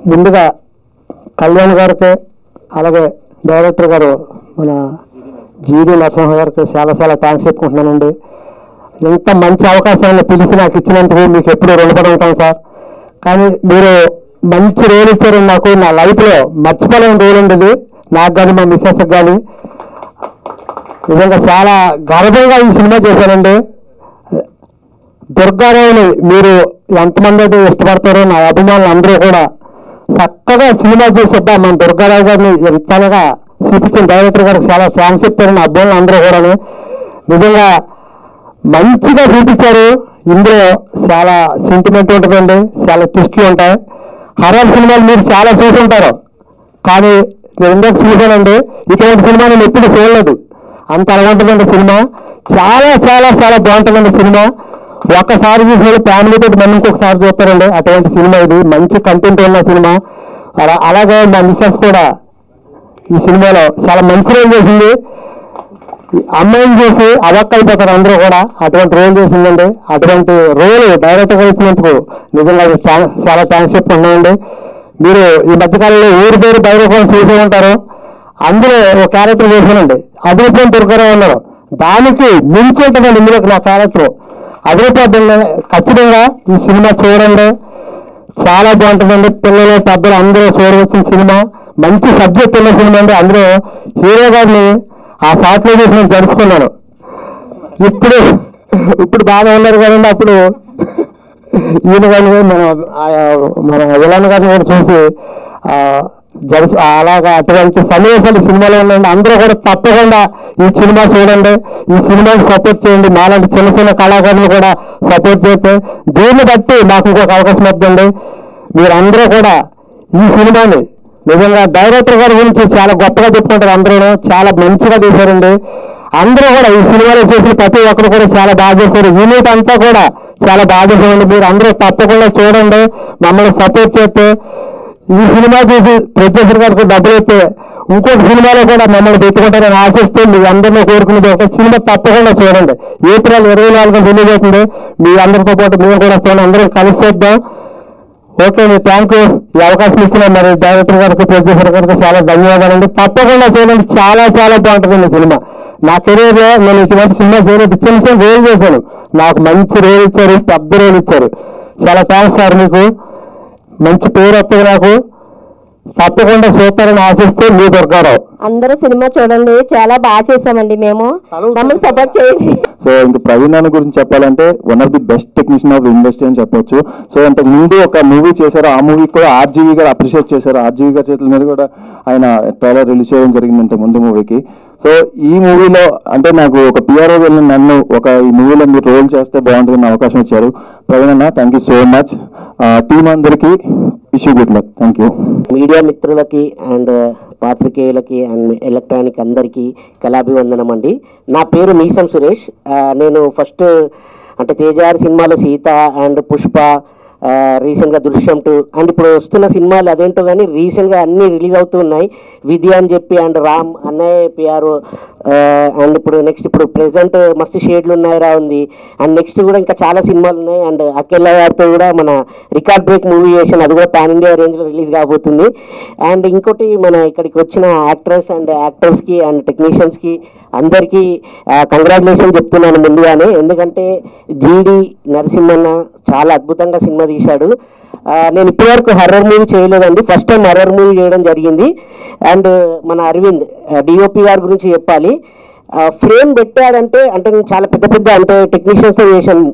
ముందుగా కళ్యాణ్ గారికి అలాగే డైరెక్టర్ గారు మన జీడి నరసింహ గారికి చాలా చాలా థ్యాంక్స్ చెప్పుకుంటున్నానండి. ఇంత మంచి అవకాశాన్ని పిలిచి నాకు ఇచ్చినందుకు మీకు ఎప్పుడు రుణపడి ఉంటాను సార్. కానీ మీరు మంచి రోల్ ఇచ్చారు నాకు. నా లైఫ్లో మర్చిపోలేని రోల్ ఉండేది నాకు కానీ మా మిస్సెస్కి కానీ. నిజంగా చాలా గర్వంగా ఈ సినిమా చేశానండి. దుర్గారావుని మీరు ఎంతమంది అయితే ఇష్టపడతారో నా అభిమానులు అందరూ కూడా చక్కగా సినిమా చేసి మన దుర్గారావు గారిని ఎంతగా చూపించిన డైరెక్టర్ గారికి చాలా థ్యాంక్స్ చెప్తారు నా అభిమానులు అందరూ కూడా. నిజంగా మంచిగా చూపించారు. ఇందులో చాలా సెంటిమెంట్ ఉంటుందండి, చాలా ట్విస్ట్లు ఉంటాయి. హర్రర్ సినిమాలు మీరు చాలా చూసుంటారు, కానీ నేను ఇందాక చూశానండి. ఇటువంటి సినిమా నేను ఎప్పుడు చూడలేదు. అంత అలాంటిదండి సినిమా. చాలా చాలా చాలా బాగుంటుందండి సినిమా. ఒక్కసారి చూసిన ఫ్యామిలీతో మళ్ళీ ఇంకొకసారి చూస్తారండి. అటువంటి సినిమా ఇది. మంచి కంటెంట్ ఉన్న సినిమా. అలాగే మా మిస్సెస్ కూడా ఈ సినిమాలో చాలా మంచి రోల్ చేసింది. అమ్మాయిని చూసి అవక్క అయిపోతారు అందరూ కూడా. అటువంటి రోల్ చేసిందండి. అటువంటి రోల్ డైరెక్ట్గా ఇచ్చినందుకు నిజంగా చాలా థ్యాంక్స్ చెప్పుకుంటున్నామండి. మీరు ఈ మధ్యకాలంలో ఊరి పేరు బయట చూసే ఉంటారు. అందులో ఒక క్యారెక్టర్ చేశానండి, అదిరిపోయిన దుర్గారావు ఉన్నారు. దానికి మించి ఉంటుందండి ఇందులో నా క్యారెక్టర్. అదిరిపోతుంది. ఖచ్చితంగా ఈ సినిమా చూడండి, చాలా బాగుంటుందండి. పిల్లలు పెద్దలు అందరూ చూడవచ్చిన సినిమా. మంచి సబ్జెక్ట్ ఉన్న సినిమా అండి. అందులో హీరో గారిని ఆ షాట్లో చూసి నేను జరుపుకున్నాను. ఇప్పుడు బాగా ఉన్నారు కదండి. అప్పుడు ఈయన గారిని మన విలన్ గారిని కూడా చూసి అలాగా అటువంటి సన్నివేశాలు సినిమాలో ఉన్నాయండి. అందరూ కూడా తప్పకుండా ఈ సినిమా చూడండి, ఈ సినిమాని సపోర్ట్ చేయండి. మాలాంటి చిన్న చిన్న కళాకారులు కూడా సపోర్ట్ చేస్తే దీన్ని బట్టి మాకు ఇంకొక అవకాశం వద్దండి. మీరందరూ కూడా ఈ సినిమాని నిజంగా డైరెక్టర్ గారి గురించి చాలా గొప్పగా చెప్పుకుంటారు. అందరూ చాలా మంచిగా తీశారండి. అందరూ కూడా ఈ సినిమాలో చేసిన ప్రతి ఒక్కరు కూడా చాలా బాగా చేశారు. యూనిట్ అంతా కూడా చాలా బాగా చేశారండి. మీరు అందరూ తప్పకుండా చూడండి, మమ్మల్ని సపోర్ట్ చేస్తే. ఈ సినిమా చూసి ప్రొడ్యూసర్ గారికి డబ్బులు ఇస్తే ఇంకొక సినిమాలో కూడా మమ్మల్ని పెట్టుకుంటారని ఆశిస్తూ మీ అందరినీ కోరుకునేది ఒక సినిమా తప్పకుండా చూడండి. ఏప్రిల్ 24 రిలీజ్ అవుతుంది. మీ అందరితో పాటు మేము కూడా వస్తాను, అందరం కలిసి చేద్దాం. ఓకే అండి, థ్యాంక్ యూ. ఈ అవకాశం ఇస్తున్నాం. మరి డైరెక్టర్ గారికి ప్రొడ్యూసర్ గారికి చాలా ధన్యవాదాలండి. తప్పకుండా చూడండి, చాలా చాలా బాగుంటుందండి సినిమా. నా కెరీర్లో నేను ఇటువంటి సినిమా చేయలేదు. చిన్న చిన్న రోల్ చేశాను, నాకు మంచి రోల్ ఇచ్చారు, పెద్ద రోల్ ఇచ్చారు. చాలా థ్యాంక్స్ సార్. మీకు మంచి పేరు వస్తుంది నాకు. తప్పకుండా చూస్తారని ఆశిస్తే మీ దుర్గారావు. అందరూ సినిమా చూడండి, చాలా బాగా చేసామండి. మేము మమ్మల్ని సపోర్ట్ చేయండి. సో ఇంక ప్రవీణ్ అన్న గురించి చెప్పాలంటే one of the best technician of industry అని చెప్పొచ్చు. సో ఇంతకు ముందు ఒక మూవీ చేశారు, ఆ మూవీ కూడా ఆర్జీవి గారు అప్రిషియేట్ చేశారు. ఆర్జీవి గారి చేతుల మీద కూడా ఆయన ట్రైలర్ రిలీజ్ చేయడం జరిగింది ఇంతకు ముందు మూవీకి. సో ఈ మూవీలో అంటే నాకు ఒక పిఆర్ఓ వెళ్ళిన నన్ను ఈ మూవీలో మీరు రోల్ చేస్తే బాగుంటుందని అవకాశం ఇచ్చారు. ప్రవీణ్ అన్న, thank you so much. Team అందరికీ wish you good luck. Thank you. Media మిత్రులకి అండ్ పాత్రికేయులకి అండ్ ఎలక్ట్రానిక్ అందరికీ కళాభివందనం అండి. నా పేరు మీసం సురేష్. నేను ఫస్ట్ అంటే తేజార్ సినిమాలో సీత అండ్ పుష్ప, రీసెంట్గా దృశ్యం 2 అండ్ ఇప్పుడు వస్తున్న సినిమాలు అదేంటో కానీ రీసెంట్గా అన్నీ రిలీజ్ అవుతూ ఉన్నాయి. విధి అని చెప్పి అండ్ రామ్ అన్నయ్య పిఆర్ఓ అండ్ ఇప్పుడు ప్రెసెంట్ మస్తు షేడ్లు ఉన్నాయిరా ఉంది. అండ్ నెక్స్ట్ కూడా ఇంకా చాలా సినిమాలు ఉన్నాయి. అండ్ అఖిల గారితో కూడా మన రికార్డ్ బ్రేక్ మూవీ చేసాను, అది కూడా పాన్ ఇండియా రేంజ్లో రిలీజ్ కాబోతుంది. అండ్ ఇంకోటి మన ఇక్కడికి వచ్చిన యాక్టర్స్ అండ్ యాక్టర్స్కి అండ్ టెక్నీషియన్స్కి అందరికీ కంగ్రాచులేషన్ చెప్తున్నాను ముందుగానే. ఎందుకంటే జీడి నరసింహన్న చాలా అద్భుతంగా సినిమా తీశాడు. నేను ఇప్పటివరకు హర్రర్ మూవీ చేయలేదండి, ఫస్ట్ టైం హర్రర్ మూవీ చేయడం జరిగింది. అండ్ మన అరవింద్ డిఓపి గారి గురించి చెప్పాలి. ఫ్రేమ్ పెట్టారంటే అంటే నేను చాలా పెద్ద అంటే టెక్నీషియన్స్తో చేశాను.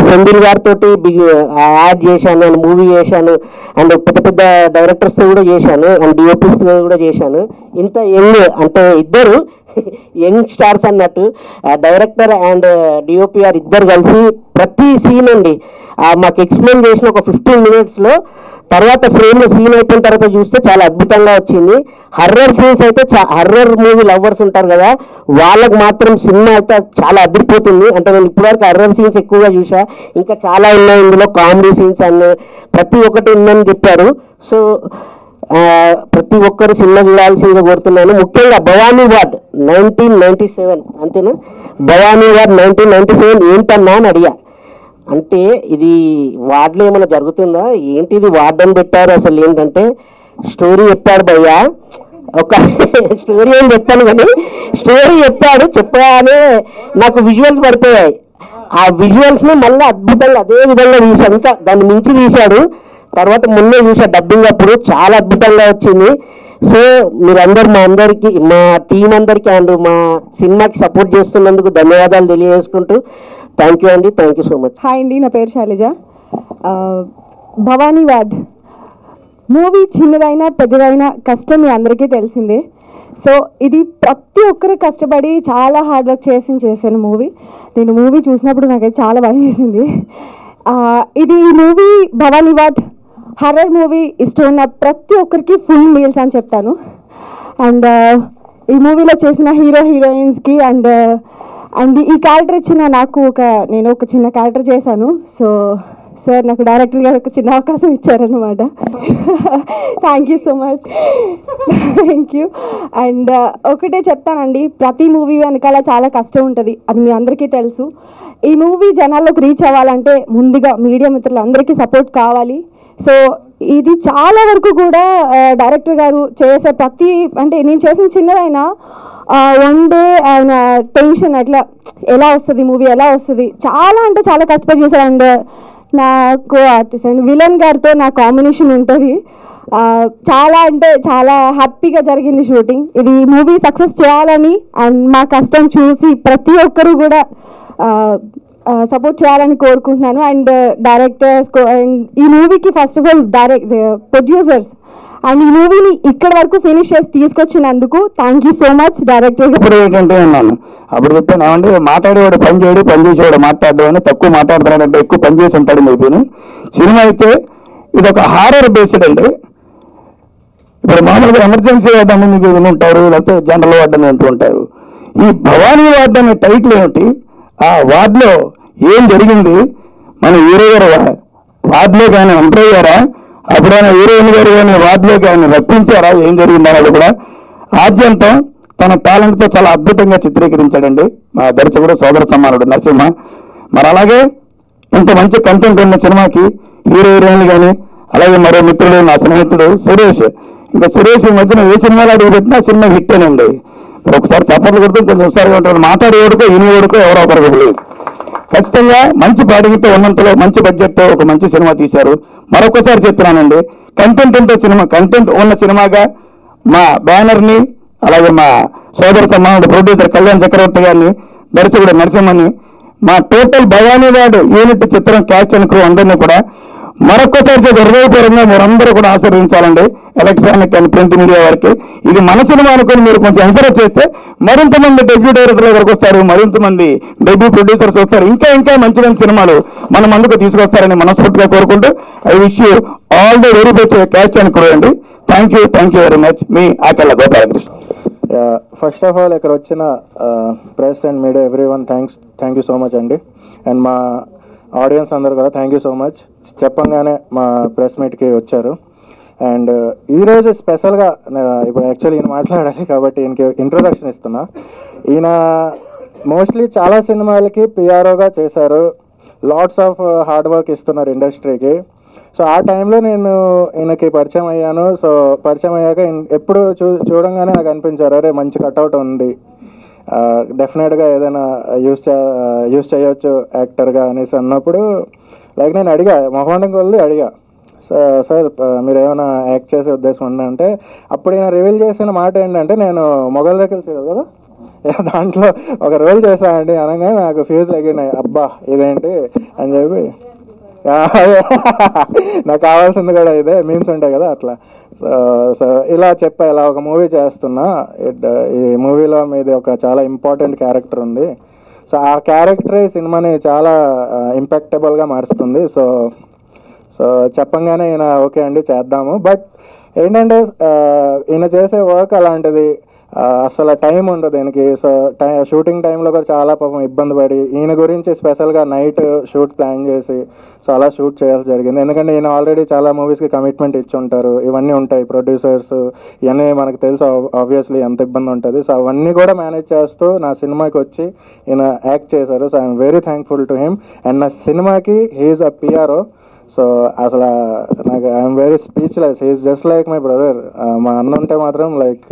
సెంధిల్ గారితో యాడ్ చేశాను అండ్ మూవీ చేశాను అండ్ పెద్ద డైరెక్టర్స్తో కూడా చేశాను అండ్ డిఓపిస్తో కూడా చేశాను. ఇంత యంగ్ అంటే ఇద్దరు యంగ్ స్టార్స్ అన్నట్టు డైరెక్టర్ అండ్ డిఓపిఆర్ ఇద్దరు కలిసి ప్రతి సీన్ అండి మాకు ఎక్స్ప్లెయిన్ చేసిన ఒక 15 minutesలో. తర్వాత ఫ్రేమ్ సీన్ అయిపోయిన తర్వాత చూస్తే చాలా అద్భుతంగా వచ్చింది. హర్రర్ సీన్స్ అయితే హర్రర్ మూవీ లవర్స్ ఉంటారు కదా, వాళ్ళకు మాత్రం సినిమా అయితే చాలా అదిరిపోతుంది. అంటే నేను ఇప్పటివరకు హర్రర్ సీన్స్ ఎక్కువగా చూసా, ఇంకా చాలా ఉన్నాయి ఇందులో. కామెడీ సీన్స్ అండ్ ప్రతి ఒక్కటి ఉందని చెప్పారు. సో ప్రతి ఒక్కరు సినిమా చూడాల్సిందిగా కోరుతున్నాను. ముఖ్యంగా భవానీ వార్డ్ 1997 అంతేనా, భవానీ వార్డ్ 1997 ఏంటన్నా అని అడిగా. అంటే ఇది వార్డులో ఏమైనా జరుగుతుందా ఏంటి, ఇది వార్డు అని పెట్టారు అసలు ఏంటంటే స్టోరీ చెప్పాడు భయ్యా. ఒక స్టోరీ ఏం చెప్పాను కానీ స్టోరీ చెప్పగానే నాకు విజువల్స్ పడిపోయాయి. ఆ విజువల్స్ని మళ్ళీ అద్భుతంగా అదే విధంగా తీశాడు, ఇంకా దాన్ని మించి తీశాడు. తర్వాత ముందే చూసా డబ్బింగ్ అప్పుడు, చాలా అద్భుతంగా వచ్చింది. సో మీరందరూ మా అందరికీ, మా టీం అందరికీ అండ్ మా సినిమాకి సపోర్ట్ చేస్తున్నందుకు ధన్యవాదాలు తెలియజేసుకుంటూ థ్యాంక్ యూ అండి, thank you so much. Hi అండి, నా పేరు శైలజ. భవానీ వార్డ్ మూవీ చిన్నదైనా పెద్దదైనా కష్టం మీ అందరికీ తెలిసిందే. సో ఇది ప్రతి ఒక్కరు కష్టపడి చాలా హార్డ్ వర్క్ చేశాను మూవీ. నేను మూవీ చూసినప్పుడు నాకైతే చాలా భయం వేసింది. ఇది movie Bhavani ward horror movie ఇష్టం ఉన్న ప్రతి ఒక్కరికి ఫుల్ మీల్స్ అని చెప్తాను. అండ్ ఈ మూవీలో చేసిన హీరోయిన్స్కి అండ్ ఈ క్యారెక్టర్ ఇచ్చిన నేను ఒక చిన్న క్యారెక్టర్ చేశాను. సో సార్ నాకు డైరెక్టర్ గారు ఒక చిన్న అవకాశం ఇచ్చారన్నమాట. Thank you so much, thank you. And ఒకటే చెప్తానండి, ప్రతి మూవీ వెనకాల చాలా కష్టం ఉంటుంది, అది మీ అందరికీ తెలుసు. ఈ మూవీ జనాల్లోకి రీచ్ అవ్వాలంటే ముందుగా మీడియా మిత్రులు అందరికీ సపోర్ట్ కావాలి. సో ఇది చాలా వరకు కూడా డైరెక్టర్ గారు చేసే అంటే నేను చేసిన చిన్నదైనా వన్ డే ఆయన టెన్షన్ అట్లా ఎలా వస్తుంది మూవీ ఎలా వస్తుంది చాలా అంటే చాలా కష్టపడి చేశారు. అండ్ నాకు ఆర్టిస్ట్ అండ్ విలన్ గారితో నా కాంబినేషన్ ఉంటుంది. చాలా అంటే చాలా హ్యాపీగా జరిగింది షూటింగ్. ఇది మూవీ సక్సెస్ చేయాలని అండ్ మా కష్టం చూసి ప్రతి ఒక్కరు కూడా సపోర్ట్ చేయాలని కోరుకుంటున్నాను. అండ్ డైరెక్టర్స్ అండ్ ఈ మూవీకి first of all producers and ఈ మూవీని ఇక్కడ వరకు ఫినిష్ చేసి తీసుకొచ్చినందుకు thank you so much director. ఇప్పుడు ఏంటంటే ఉన్నాను అప్పుడు చెప్పాను ఏమంటే మాట్లాడేవాడు పని చేసేవాడు మాట్లాడడం అని, తక్కువ మాట్లాడుతున్నాడంటే ఎక్కువ పని చేసి ఉంటాడు అయిపోయాను. సినిమా అయితే ఇది ఒక హారర్ బేస్డ్ అండి. ఇప్పుడు మామూలుగా ఎమర్జెన్సీ వార్డు అని మీకు ఉంటారు, లేకపోతే జనరల్ వార్డు అని అంటూ ఉంటారు. ఈ భవానీ వార్డు అనే టైటిల్ ఏమిటి, ఆ వార్డులో ఏం జరిగింది, మన హీరో గారు వార్డులోకి ఆయన ఎంటర్ అయ్యారా, అప్పుడైనా హీరోయిన్ గారు కానీ వార్డులోకి ఆయన రప్పించారా, ఏం జరిగింది అనేది కూడా ఆద్యంతం తన టాలెంట్తో చాలా అద్భుతంగా చిత్రీకరించాడండి మా దర్శకుడు సోదర సమానుడు నరసింహ. మరి అలాగే ఇంత మంచి కంటెంట్ ఉన్న సినిమాకి హీరోయిన్లు కానీ అలాగే మరో మిత్రుడు నా స్నేహితుడు సురేష్, ఇంకా సురేష్ ఈ మధ్యన ఏ సినిమాలో అడుగు పెట్టినా సినిమా హిట్ అనండి. ఒకసారి చప్పట్లు కొడుతూ కొంచెం ఒకసారి ఉంటాడు, మాట్లాడేవాడుకో ఇనివాడుకో ఎవరో ఒకరికి తెలియదు. ఖచ్చితంగా మంచి పాడింగ్తో ఉన్నంతలో మంచి బడ్జెట్తో ఒక మంచి సినిమా తీశారు. మరొకసారి చెప్తున్నానండి, కంటెంట్ ఉన్న సినిమాగా మా బ్యానర్ని అలాగే మా సోదర సమానుడు ప్రొడ్యూసర్ కళ్యాణ్ చక్రవర్తి గారిని, దర్శకుడు నరసింహని, మా టోటల్ భవానీ వార్డ్ యూనిట్ చిత్రం క్యాస్ట్ అండ్ క్రూ అందరినీ కూడా మరొకసారి హృదయపూర్వకంగా మీరందరూ కూడా ఆశీర్వదించాలండి. ఎలక్ట్రానిక్ అండ్ ప్రింట్ మీడియా వారికి ఇది మన సినిమా అనుకుని మీరు కొంచెం ఎంకరేజ్ చేస్తే మరింత మంది డెబ్యూ డైరెక్టర్ల దగ్గరకు వస్తారు, మరింత మంది డెబ్యూ ప్రొడ్యూసర్స్ వస్తారు, ఇంకా మంచి మంచి సినిమాలు మన ముందుకు తీసుకొస్తారని మనస్ఫూర్తిగా కోరుకుంటూ I wish you all the very best cast and crew అండి. Thank you very much. మీ Akella Gopalakrishna. First of all ఇక్కడ వచ్చిన press and media everyone thank you so much అండి. అండ్ మా ఆడియన్స్ అందరూ కూడా థ్యాంక్ యూ సో మచ్. చెప్పంగానే మా ప్రెస్ మీట్కి వచ్చారు. అండ్ ఈరోజు స్పెషల్గా ఇప్పుడు యాక్చువల్లీ ఈయన మాట్లాడాలి కాబట్టి ఈయనకి ఇంట్రొడక్షన్ ఇస్తున్నా. ఈయన మోస్ట్లీ చాలా సినిమాలకి పిఆర్ఓగా చేశారు, లాట్స్ ఆఫ్ హార్డ్ వర్క్ ఇస్తున్నారు ఇండస్ట్రీకి. సో ఆ టైంలో నేను ఈయనకి పరిచయం అయ్యాను. సో పరిచయం అయ్యాక ఎప్పుడు చూడంగానే నాకు అనిపించారు, అరే మంచి కట్అవుట్ ఉంది, డెఫినెట్గా ఏదైనా యూస్ చేయొచ్చు యాక్టర్గా అనేసి అన్నప్పుడు లైక్ నేను అడిగా, మొహమాటం కొద్ది అడిగా, సార్ మీరు ఏమైనా యాక్ట్ చేసే ఉద్దేశం ఉందా అంటే, అప్పుడు ఈయన రివీల్ చేసిన మాట ఏంటంటే, నేను మొగల్ రేఖలు సీరియల్ కదా దాంట్లో ఒక రోల్ చేశానండి అనగానే నాకు ఫ్యూజ్ ఎగిరినాయి, అబ్బా ఇదేంటి అని చెప్పి. నాకు కావాల్సింది కూడా ఇదే, మీమ్స్ ఉంటాయి కదా అట్లా. సో ఇలా ఇలా ఒక మూవీ చేస్తున్నా, ఈ మూవీలో మీది ఒక చాలా ఇంపార్టెంట్ క్యారెక్టర్ ఉంది. సో ఆ క్యారెక్టరే సినిమాని చాలా ఇంపాక్టబుల్గా మారుస్తుంది. సో చెప్పంగానే ఈయన ఓకే అండి చేద్దాము. బట్ ఏంటంటే ఈయన చేసే వర్క్ అలాంటిది, అసలు టైం ఉండదు దీనికి. సో షూటింగ్ టైంలో కూడా చాలా పాపం ఇబ్బంది పడి ఈయన గురించి స్పెషల్గా నైట్ షూట్ ప్లాన్ చేసి సో అలా షూట్ చేయాల్సి జరిగింది. ఎందుకంటే ఈయన ఆల్రెడీ చాలా మూవీస్కి కమిట్మెంట్ ఇచ్చి ఉంటారు, ఇవన్నీ ఉంటాయి, ప్రొడ్యూసర్స్ ఇవన్నీ మనకు తెలుసు ఆబ్వియస్లీ ఎంత ఇబ్బంది ఉంటుంది. సో అవన్నీ కూడా మేనేజ్ చేస్తూ నా సినిమాకి వచ్చి ఈయన యాక్ట్ చేశారు. So I'm very thankful to him. And నా సినిమాకి హీఈస్ అ పిఆర్ఓ. సో అసలు నాకు I'm very speechless. He's just like my brother. మా అన్న ఉంటే మాత్రం లైక్